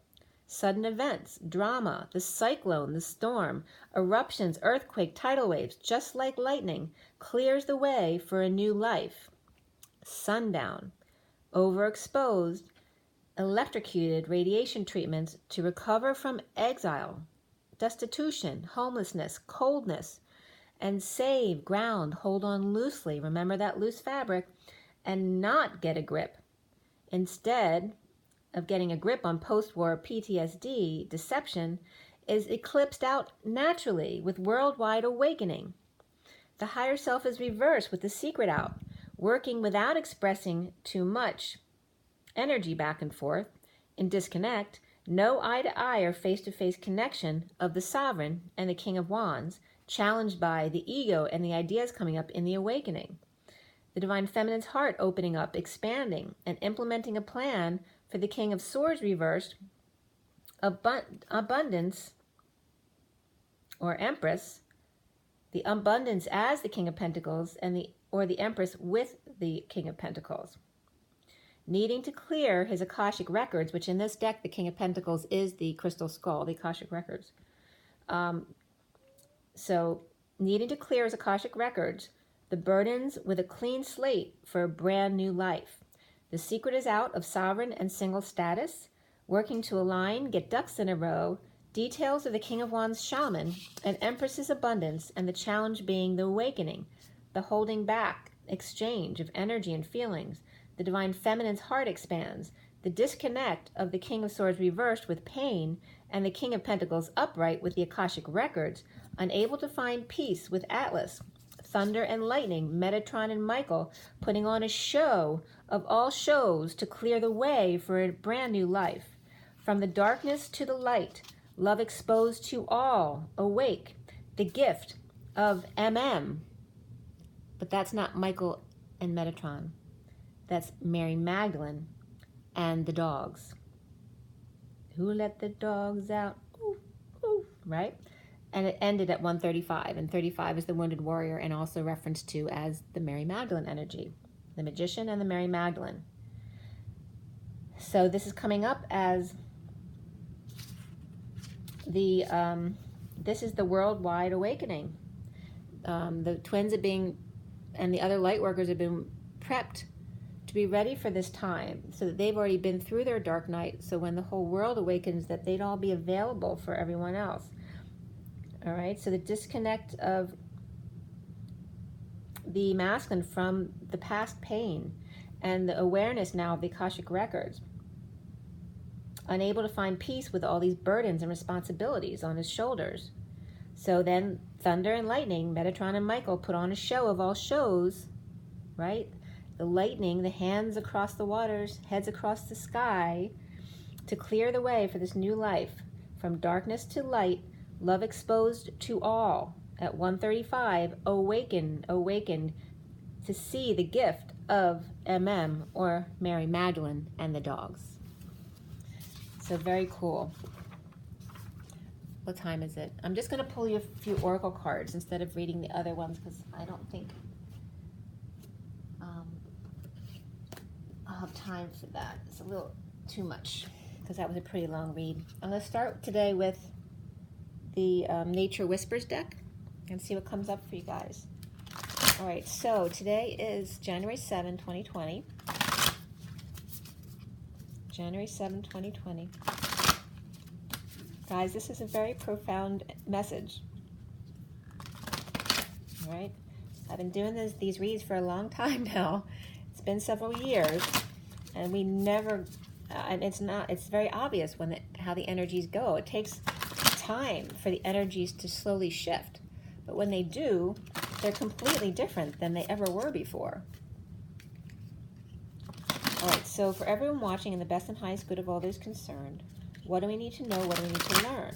sudden events, drama, the cyclone, the storm, eruptions, earthquake, tidal waves, just like lightning, clears the way for a new life. Sundown, overexposed, electrocuted radiation treatments to recover from exile, destitution, homelessness, coldness, and save ground, hold on loosely, remember that loose fabric, and not get a grip. Instead of getting a grip on post-war PTSD, deception is eclipsed out naturally with worldwide awakening. The higher self is reversed with the secret out, working without expressing too much energy back and forth in disconnect, no eye-to-eye or face-to-face connection of the sovereign and the King of Wands, challenged by the ego and the ideas coming up in the awakening. The Divine Feminine's heart opening up, expanding, and implementing a plan for the King of Swords reversed, abundance, or Empress, the abundance as the King of Pentacles, and the Empress with the King of Pentacles. Needing to clear his Akashic records, which in this deck, the King of Pentacles is the crystal skull, the Akashic records. So needing to clear his Akashic records, the burdens with a clean slate for a brand new life. The secret is out of sovereign and single status, working to align, get ducks in a row, details of the King of Wands shaman, and Empress's abundance, and the challenge being the awakening, the holding back, exchange of energy and feelings. The Divine Feminine's heart expands, the disconnect of the King of Swords reversed with pain, and the King of Pentacles upright with the Akashic records, unable to find peace with Atlas, thunder and lightning, Metatron and Michael, putting on a show of all shows to clear the way for a brand new life. From the darkness to the light, love exposed to all, awake, the gift of but that's not Michael and Metatron. That's Mary Magdalene and the dogs. Who let the dogs out? Ooh, ooh, right? And it ended at 135, and 35 is the Wounded Warrior, and also referenced to as the Mary Magdalene energy, the Magician and the Mary Magdalene. So this is coming up as the, this is the worldwide awakening. The twins are being, and the other light workers have been prepped to be ready for this time, so that they've already been through their dark night, so when the whole world awakens, that they'd all be available for everyone else. All right, so the disconnect of the masculine from the past pain, and the awareness now of the Akashic records. Unable to find peace with all these burdens and responsibilities on his shoulders. So then thunder and lightning, Metatron and Michael, put on a show of all shows, right? The lightning, the hands across the waters, heads across the sky, to clear the way for this new life. From darkness to light, love exposed to all. At 135, awaken, awaken to see the gift of or Mary Magdalene and the dogs. So very cool. What time is it? I'm just going to pull you a few oracle cards instead of reading the other ones, because I don't think I'll have time for that. It's a little too much, because that was a pretty long read. I'm going to start today with the Nature Whispers deck and see what comes up for you guys. All right, so today is January 7, 2020. January 7, 2020. Guys, this is a very profound message. All right, I've been doing these reads for a long time now. It's been several years, and we never, and it's very obvious how the energies go. It takes time for the energies to slowly shift. But when they do, they're completely different than they ever were before. All right, so for everyone watching, in the best and highest good of all those concerned, what do we need to know? What do we need to learn?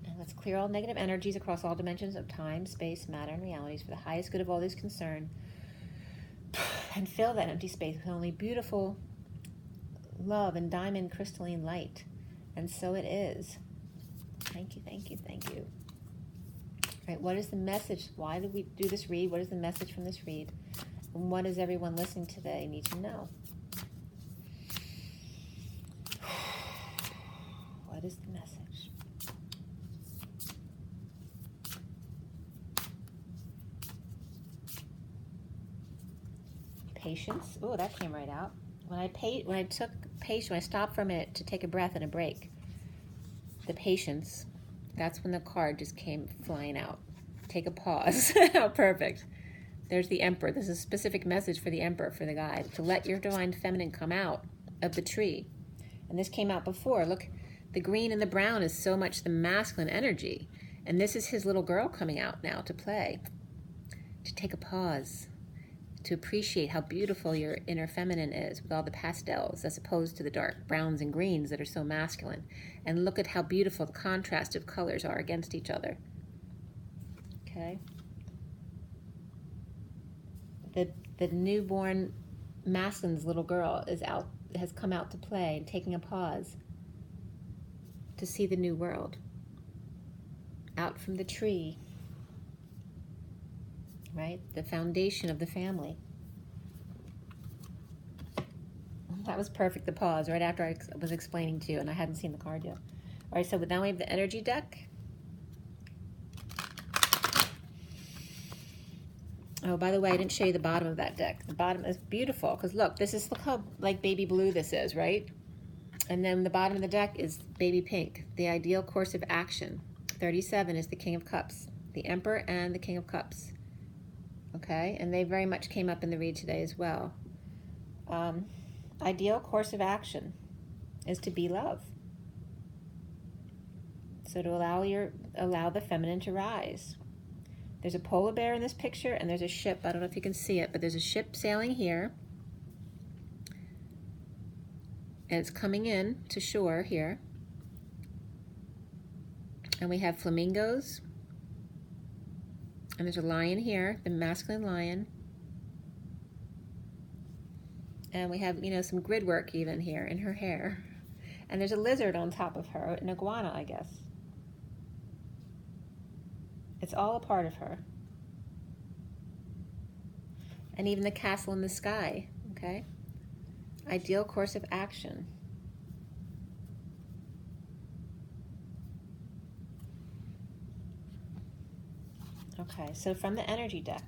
And let's clear all negative energies across all dimensions of time, space, matter, and realities for the highest good of all those concerned. And fill that empty space with only beautiful love and diamond crystalline light. And so it is. Thank you, thank you, thank you. All right, what is the message? Why did we do this read? What is the message from this read? And what does everyone listening today need to know? What is the message? Patience. Oh, that came right out. When I stopped for a minute to take a breath and a break, the patience, that's when the card just came flying out. Take a pause. How perfect. There's the Emperor. This is a specific message for the Emperor, for the guide, to let your divine feminine come out of the tree. And this came out before. Look, the green and the brown is so much the masculine energy. And this is his little girl coming out now to play. To take a pause. To appreciate how beautiful your inner feminine is with all the pastels as opposed to the dark browns and greens that are so masculine. And look at how beautiful the contrast of colors are against each other. Okay? The newborn masculine's little girl has come out to play and taking a pause to see the new world. Out from the tree. Right? The foundation of the family. That was perfect, the pause, right after I was explaining to you, and I hadn't seen the card yet. All right, so now we have the energy deck. Oh, by the way, I didn't show you the bottom of that deck. The bottom is beautiful, because look, look how like baby blue this is, right? And then the bottom of the deck is baby pink, the ideal course of action. 37 is the King of Cups, the Emperor and the King of Cups. Okay, and they very much came up in the read today as well. Ideal course of action is to be love. So to allow the feminine to rise. There's a polar bear in this picture, and there's a ship. I don't know if you can see it, but there's a ship sailing here. And it's coming in to shore here. And we have flamingos. And there's a lion here, the masculine lion. And we have, some grid work even here in her hair. And there's a lizard on top of her, an iguana, I guess. It's all a part of her. And even the castle in the sky, okay? Ideal course of action. Okay, so from the energy deck,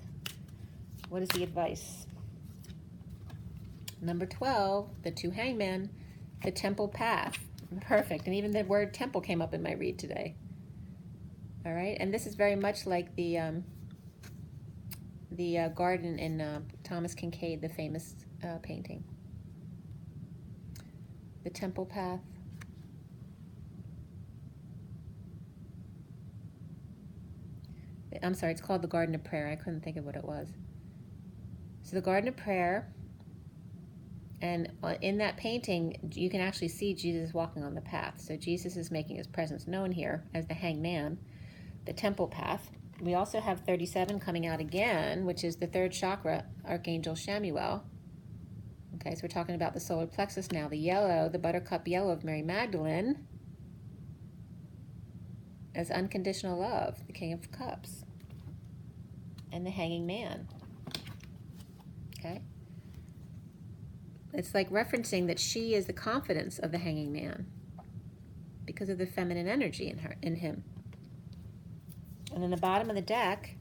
what is the advice? Number 12, the two hangmen, the temple path. Perfect, and even the word temple came up in my read today. All right, and this is very much like the garden in Thomas Kincaid, the famous painting. The temple path. I'm sorry, it's called the Garden of Prayer. I couldn't think of what it was. So the Garden of Prayer, and in that painting, you can actually see Jesus walking on the path. So Jesus is making his presence known here as the hangman, the temple path. We also have 37 coming out again, which is the third chakra, Archangel Shamuel. Okay, so we're talking about the solar plexus now. The yellow, the buttercup yellow of Mary Magdalene, as unconditional love, the King of Cups, and the hanging man. Okay? It's like referencing that she is the confidence of the hanging man because of the feminine energy in him. And then the bottom of the deck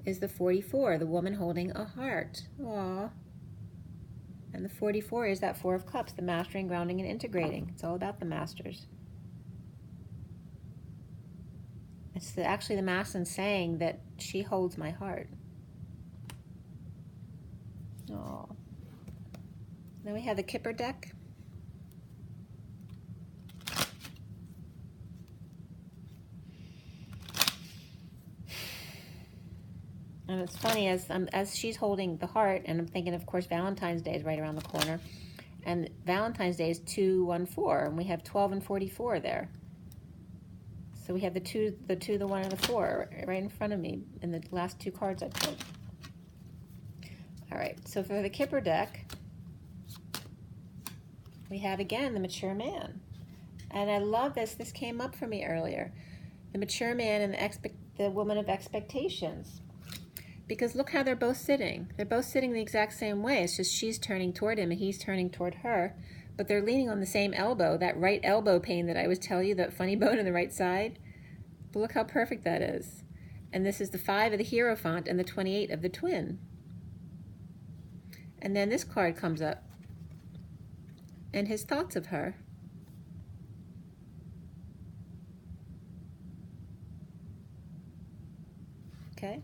is the 44, the woman holding a heart. Aww. And the 44 is that Four of Cups, the mastering, grounding, and integrating. It's all about the masters. It's actually the masculine saying that she holds my heart. Oh. Then we have the Kipper deck. And it's funny, as she's holding the heart, and I'm thinking, of course, Valentine's Day is right around the corner. And Valentine's Day is 214, and we have 12 and 44 there. So we have the 2, the 1, and the 4 right in front of me in the last 2 cards I pulled. All right, so for the Kipper deck, we have again the mature man. And I love this. This came up for me earlier. The mature man and the woman of expectations. Because look how they're both sitting. They're both sitting the exact same way. It's just she's turning toward him and he's turning toward her. But they're leaning on the same elbow, that right elbow pain that I was telling you, that funny bone on the right side. But look how perfect that is. And this is the 5 of the Hierophant and the 28 of the Twin. And then this card comes up. And his thoughts of her. Okay.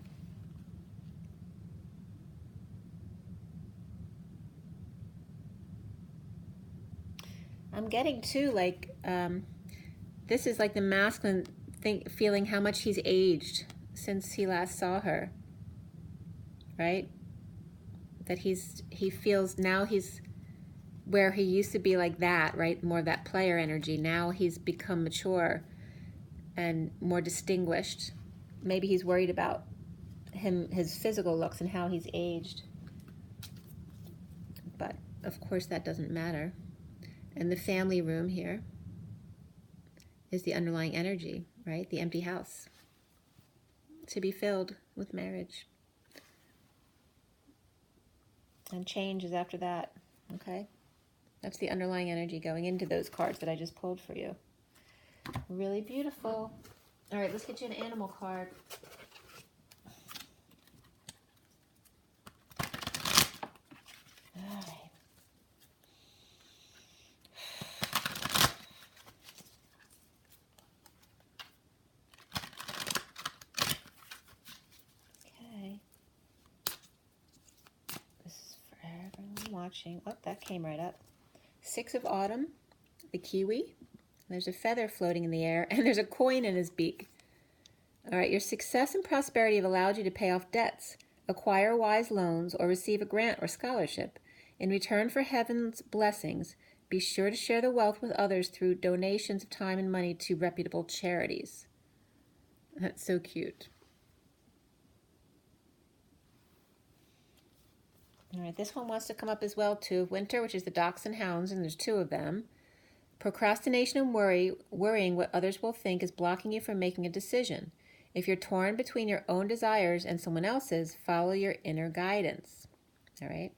I'm getting too, like, this is like the masculine feeling how much he's aged since he last saw her, right? That he feels now he's where he used to be like that, right? More of that player energy. Now he's become mature and more distinguished. Maybe he's worried about his physical looks and how he's aged. But of course that doesn't matter. And the family room here is the underlying energy, right? The empty house to be filled with marriage. And change is after that, okay? That's the underlying energy going into those cards that I just pulled for you. Really beautiful. All right, let's get you an animal card. All right. Okay. This is for everyone watching. Oh, that came right up. 6 of Autumn, the kiwi. There's a feather floating in the air, and there's a coin in his beak. All right, your success and prosperity have allowed you to pay off debts, acquire wise loans, or receive a grant or scholarship. In return for heaven's blessings, be sure to share the wealth with others through donations of time and money to reputable charities. That's so cute. All right, this one wants to come up as well, too. Of Winter, which is the Dachshund Hounds, and there's 2 of them. Procrastination and worrying what others will think is blocking you from making a decision. If you're torn between your own desires and someone else's, follow your inner guidance. All right?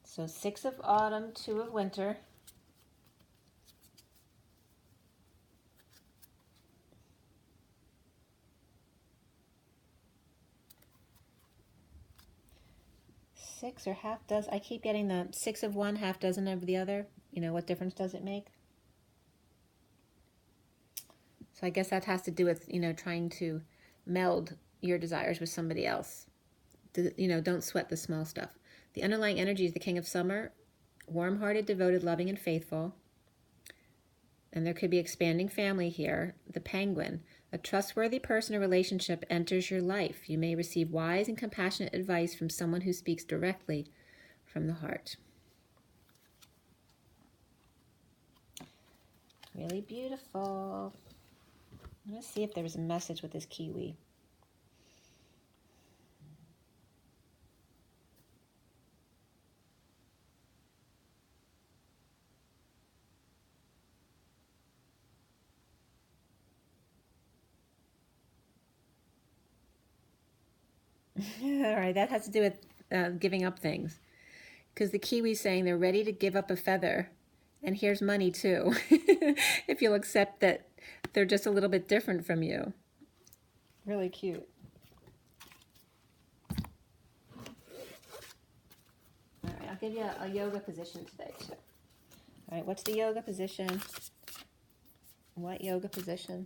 So 6 of Autumn, 2 of Winter. Six or half dozen. I keep getting the 6 of one, half dozen of the other. You know, what difference does it make? So I guess that has to do with, you know, trying to meld your desires with somebody else. You know, don't sweat the small stuff. The underlying energy is the King of Summer, warm-hearted, devoted, loving, and faithful. And there could be expanding family here. The Penguin, a trustworthy person or relationship enters your life. You may receive wise and compassionate advice from someone who speaks directly from the heart. Really beautiful. Let's see if there's a message with this kiwi. All right, that has to do with giving up things. Because the kiwi's saying they're ready to give up a feather. And here's money too, if you'll accept that they're just a little bit different from you. Really cute. All right, I'll give you a yoga position today too. All right, what's the yoga position? What yoga position?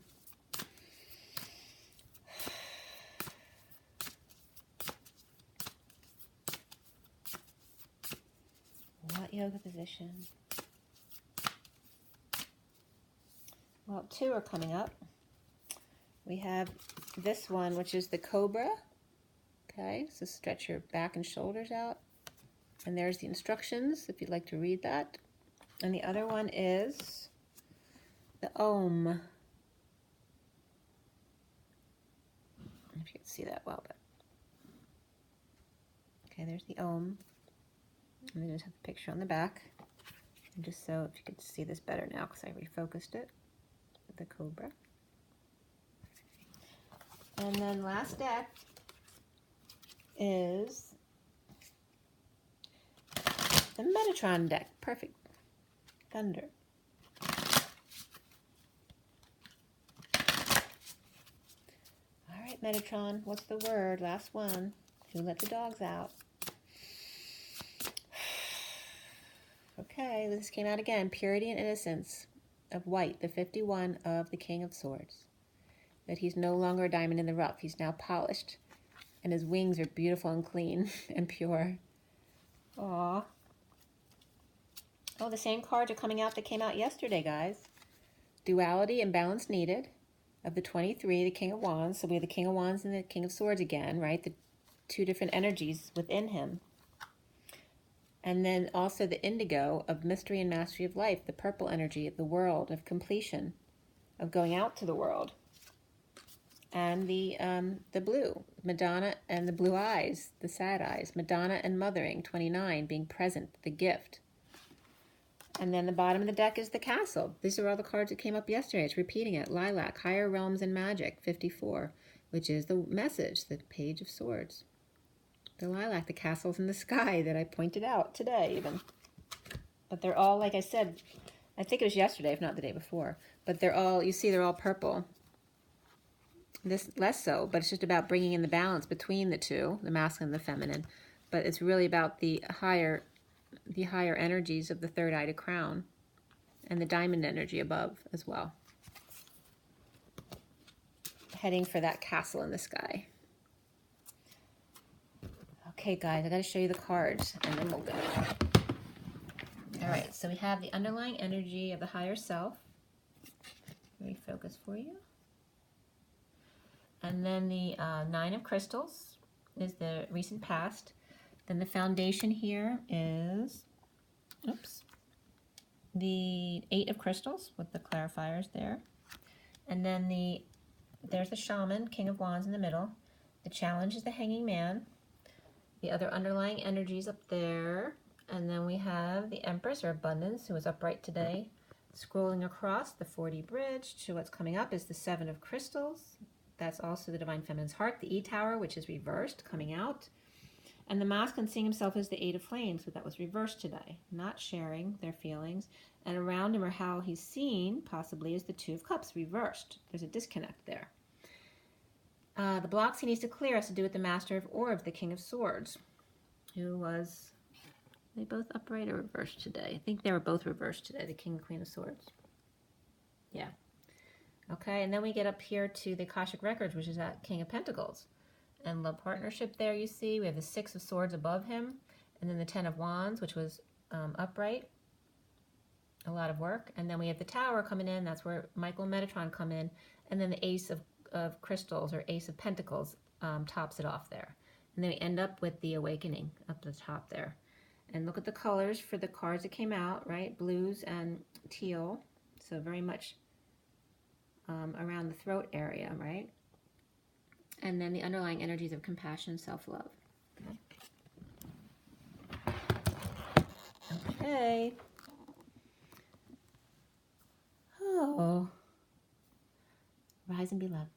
What yoga position? Well, 2 are coming up. we have this one, which is the cobra. Okay, so stretch your back and shoulders out. And there's the instructions if you'd like to read that. And the other one is the Om. I don't know if you can see that well, but okay, there's the Om. And then just have the picture on the back. And just so if you could see this better now, because I refocused it, the cobra. And then last deck is the Metatron deck. Perfect. Thunder. All right, Metatron, what's the word? Last one. Who let the dogs out? Okay, this came out again. Purity and innocence of White, the 51 of the King of Swords. That he's no longer a diamond in the rough. He's now polished. And his wings are beautiful and clean and pure. Aww. Oh, the same cards are coming out that came out yesterday, guys. Duality and balance needed of the 23, the King of Wands. So we have the King of Wands and the King of Swords again, right? The two different energies within him. And then also the indigo of mystery and mastery of life, the purple energy of the world, of completion, of going out to the world. And the blue, Madonna and the blue eyes, the sad eyes, Madonna and mothering, 29, being present, the gift. And then the bottom of the deck is the castle. These are all the cards that came up yesterday. It's repeating it. Lilac, higher realms and magic, 54, which is the message, the Page of Swords. The lilac, the castles in the sky that I pointed out today even. But they're all, like I said, I think it was yesterday, if not the day before. But they're all, you see, they're all purple. This less so, but it's just about bringing in the balance between the two, the masculine and the feminine. But it's really about the higher energies of the third-eyed crown and the diamond energy above as well. Heading for that castle in the sky. Okay, guys, I got to show you the cards, and then we'll go. All right, so we have the underlying energy of the higher self. Let me focus for you. And then the 9 of crystals is the recent past. Then the foundation here is, oops, the 8 of crystals with the clarifiers there. And then there's the shaman, King of Wands in the middle. The challenge is the hanging man. The other underlying energies up there. And then we have the Empress or abundance, who is upright today. Scrolling across the 40 bridge to what's coming up is the 7 of crystals. That's also the Divine Feminine's heart, the E-Tower, which is reversed, coming out. And the masculine seeing himself as the 8 of flames, but that was reversed today. Not sharing their feelings. And around him, or how he's seen, possibly, is the 2 of cups, reversed. There's a disconnect there. The blocks he needs to clear has to do with the Master of Orbs, the King of Swords, who was, they both upright or reversed today? I think they were both reversed today, the King and Queen of Swords. Yeah. Okay, and then we get up here to the Akashic Records, which is that King of Pentacles. And love partnership there, you see. We have the 6 of Swords above him, and then the 10 of Wands, which was upright. A lot of work. And then we have the Tower coming in. That's where Michael and Metatron come in. And then the Ace of Crystals, or Ace of Pentacles, tops it off there. And then we end up with the Awakening up the top there. And look at the colors for the cards that came out, right? Blues and teal. So very much around the throat area, right? And then the underlying energies of compassion, self-love. Okay. Oh. Rise and be loved.